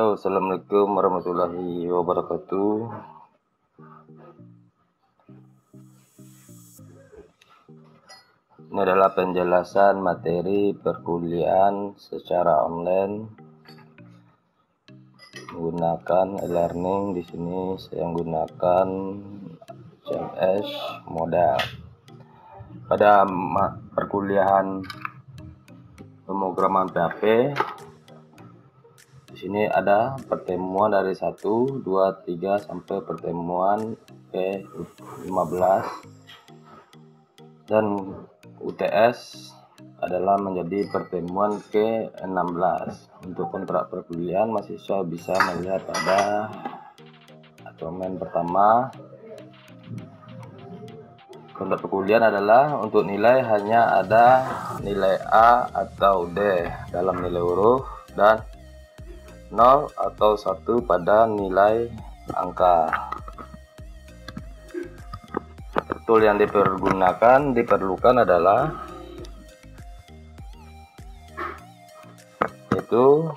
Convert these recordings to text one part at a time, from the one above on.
Halo, assalamualaikum warahmatullahi wabarakatuh. Ini adalah penjelasan materi perkuliahan secara online menggunakan e-learning. Di sini saya menggunakan CMS model. Pada perkuliahan pemrograman PHP, di sini ada pertemuan dari 1, 2, 3 sampai pertemuan ke-15, dan UTS adalah menjadi pertemuan ke-16. Untuk kontrak perkuliahan, mahasiswa bisa melihat pada dokumen pertama. Kontrak perkuliahan adalah untuk nilai hanya ada nilai A atau D dalam nilai huruf dan 0 atau 1 pada nilai angka. Tool yang diperlukan adalah yaitu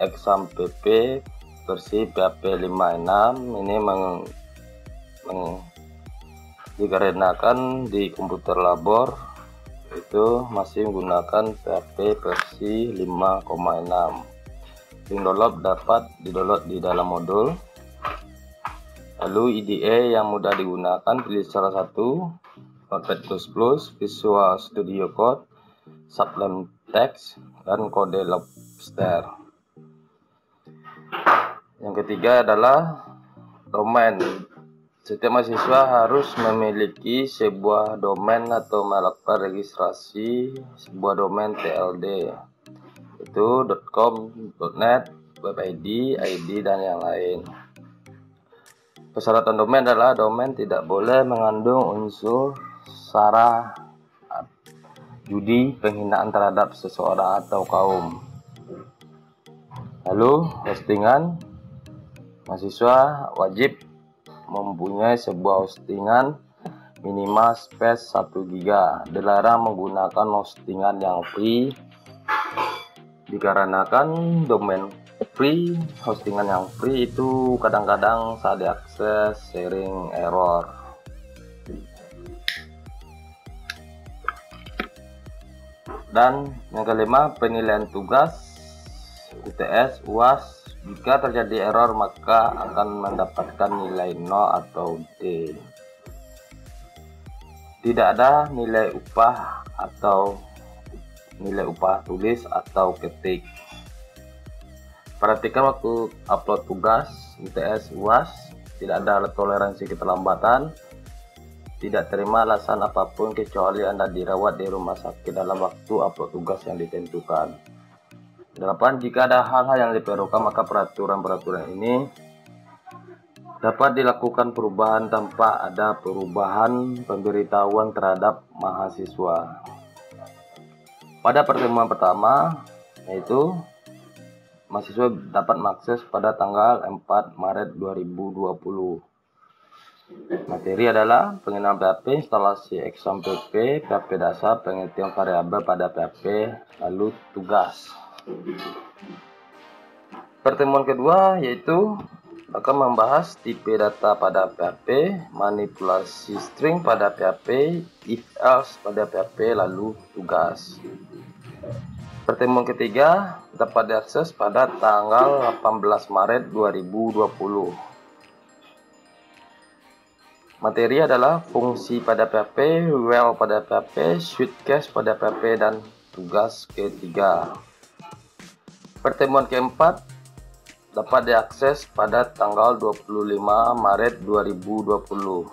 Exam PP versi PHP 5.6. Ini dikarenakan di komputer labor itu masih menggunakan PHP versi 5.6. Link download dapat di-download di dalam modul. Lalu IDE yang mudah digunakan, pilih salah satu: Notepad++, Visual Studio Code, Sublime Text, dan Kode Lobster. Yang ketiga adalah domain. Setiap mahasiswa harus memiliki sebuah domain atau melakukan registrasi sebuah domain TLD, itu .com, .net, web ID, dan yang lain. Persyaratan domain adalah domain tidak boleh mengandung unsur sara, judi, penghinaan terhadap seseorang atau kaum. Lalu hostingan, mahasiswa wajib mempunyai sebuah hostingan minimal space 1 GB. Dilarang menggunakan hostingan yang free dikarenakan domain free, hostingan yang free itu kadang-kadang saat diakses sharing error. Dan yang kelima, penilaian tugas UTS, UAS. Jika terjadi error maka akan mendapatkan nilai 0 atau D. Tidak ada nilai upah atau nilai upah tulis atau ketik. Perhatikan waktu upload tugas UTS, UAS, tidak ada toleransi keterlambatan, tidak terima alasan apapun kecuali Anda dirawat di rumah sakit dalam waktu upload tugas yang ditentukan. 8. Jika ada hal-hal yang diperlukan maka peraturan-peraturan ini dapat dilakukan perubahan tanpa ada perubahan pemberitahuan terhadap mahasiswa. Pada pertemuan pertama, yaitu mahasiswa dapat mengakses pada tanggal 4 Maret 2020. Materi adalah pengenalan PHP, instalasi Exam PP, PHP dasar, pengertian variabel pada PHP, lalu tugas. Pertemuan kedua yaitu akan membahas tipe data pada PHP, manipulasi string pada PHP, if else pada PHP, lalu tugas. Pertemuan ketiga dapat diakses pada tanggal 18 Maret 2020. Materi adalah fungsi pada PHP, well pada PHP, suitcase pada PHP, dan tugas ketiga. Pertemuan keempat dapat diakses pada tanggal 25 Maret 2020.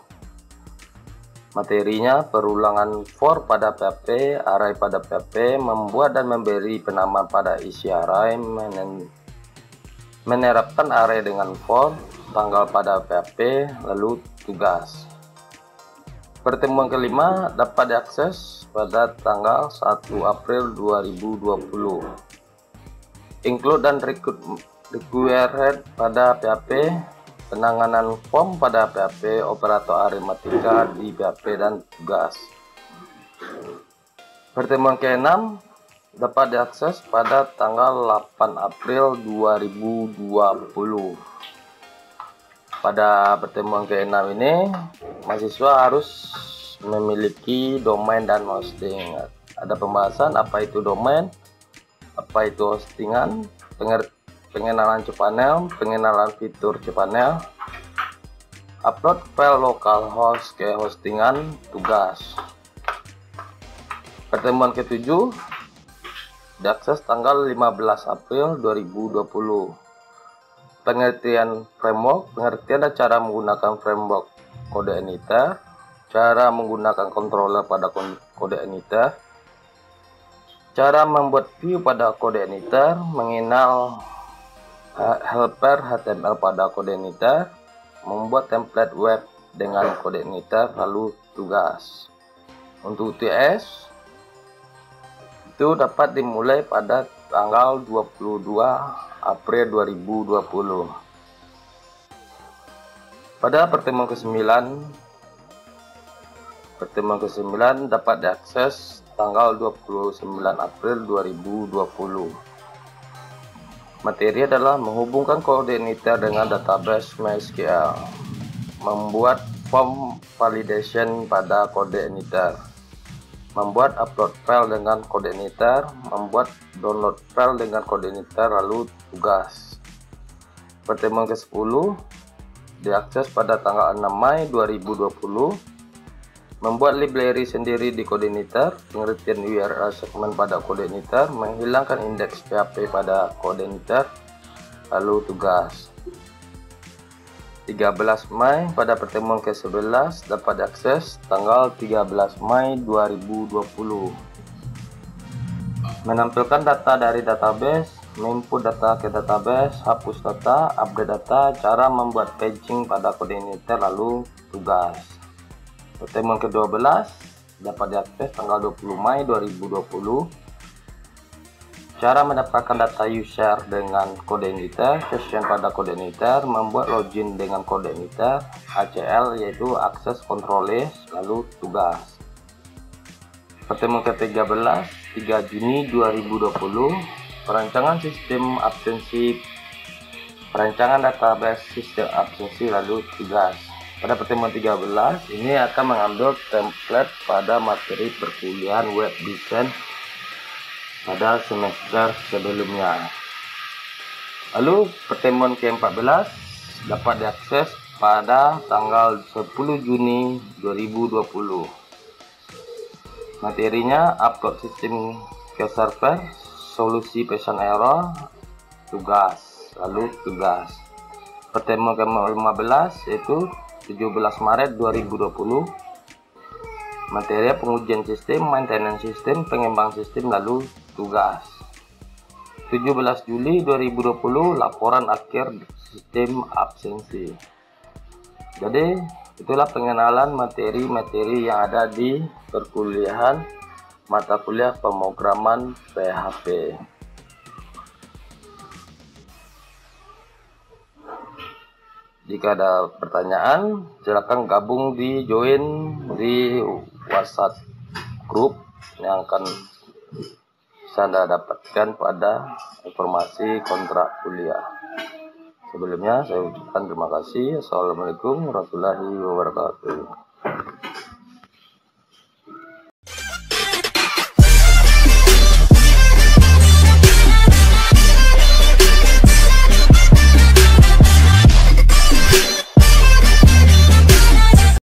Materinya perulangan for pada PHP, array pada PHP, membuat dan memberi penamaan pada isi array, menerapkan array dengan for, tanggal pada PHP, lalu tugas. Pertemuan kelima dapat diakses pada tanggal 1 April 2020. Include dan required pada PHP, penanganan form pada PHP, operator aritmatika di PHP, dan tugas. Pertemuan ke-6 dapat diakses pada tanggal 8 April 2020. Pada pertemuan ke-6 ini, mahasiswa harus memiliki domain dan hosting. Ada pembahasan apa itu domain, apa itu hostingan, pengenalan cPanel, pengenalan fitur cPanel, upload file localhost ke hostingan, tugas. Pertemuan ke-7 diakses tanggal 15 April 2020. Pengertian framework, pengertian dan cara menggunakan framework kode Eniter, cara menggunakan controller pada kode Eniter, cara membuat view pada kode Eniter, mengenal helper HTML pada kode Eniter, membuat template web dengan kode Eniter, lalu tugas. Untuk UTS itu dapat dimulai pada tanggal 22 April 2020. Pada pertemuan ke-9 dapat diakses tanggal 29 April 2020. Materi adalah menghubungkan kode Eniter dengan database MySQL, membuat form validation pada kode Eniter, membuat upload file dengan kode Eniter, membuat download file dengan kode Eniter, lalu tugas. Pertemuan ke-10 diakses pada tanggal 6 Mei 2020. Membuat library sendiri di kode Eniter, pengertian URL segmen pada kode Eniter, menghilangkan indeks PHP pada kode Eniter, lalu tugas. 13 Mei pada pertemuan ke-11 dapat diakses tanggal 13 Mei 2020. Menampilkan data dari database, menginput data ke database, hapus data, update data, cara membuat paging pada kode Eniter, lalu tugas. Pertemuan ke-12 dapat diakses tanggal 20 Mei 2020. Cara mendapatkan data user dengan kode Eniter, session pada kode Eniter, membuat login dengan kode Eniter, ACL yaitu Access Control List, lalu tugas. Pertemuan ke-13 3 Juni 2020, perancangan sistem absensi, perancangan database sistem absensi, lalu tugas. Pada pertemuan 13 ini akan mengambil template pada materi perkuliahan web design pada semester sebelumnya. Lalu pertemuan ke-14 dapat diakses pada tanggal 10 Juni 2020. Materinya upload sistem ke server, solusi passion error, tugas, lalu tugas. Pertemuan ke-15 yaitu 17 Maret 2020. Materi pengujian sistem, maintenance sistem, pengembang sistem, lalu tugas. 17 Juli 2020 laporan akhir sistem absensi. Jadi itulah pengenalan materi-materi yang ada di perkuliahan mata kuliah pemrograman PHP. Jika ada pertanyaan, silakan gabung di join di WhatsApp grup yang akan bisa Anda dapatkan pada informasi kontrak kuliah. Sebelumnya saya ucapkan terima kasih. Assalamualaikum warahmatullahi wabarakatuh.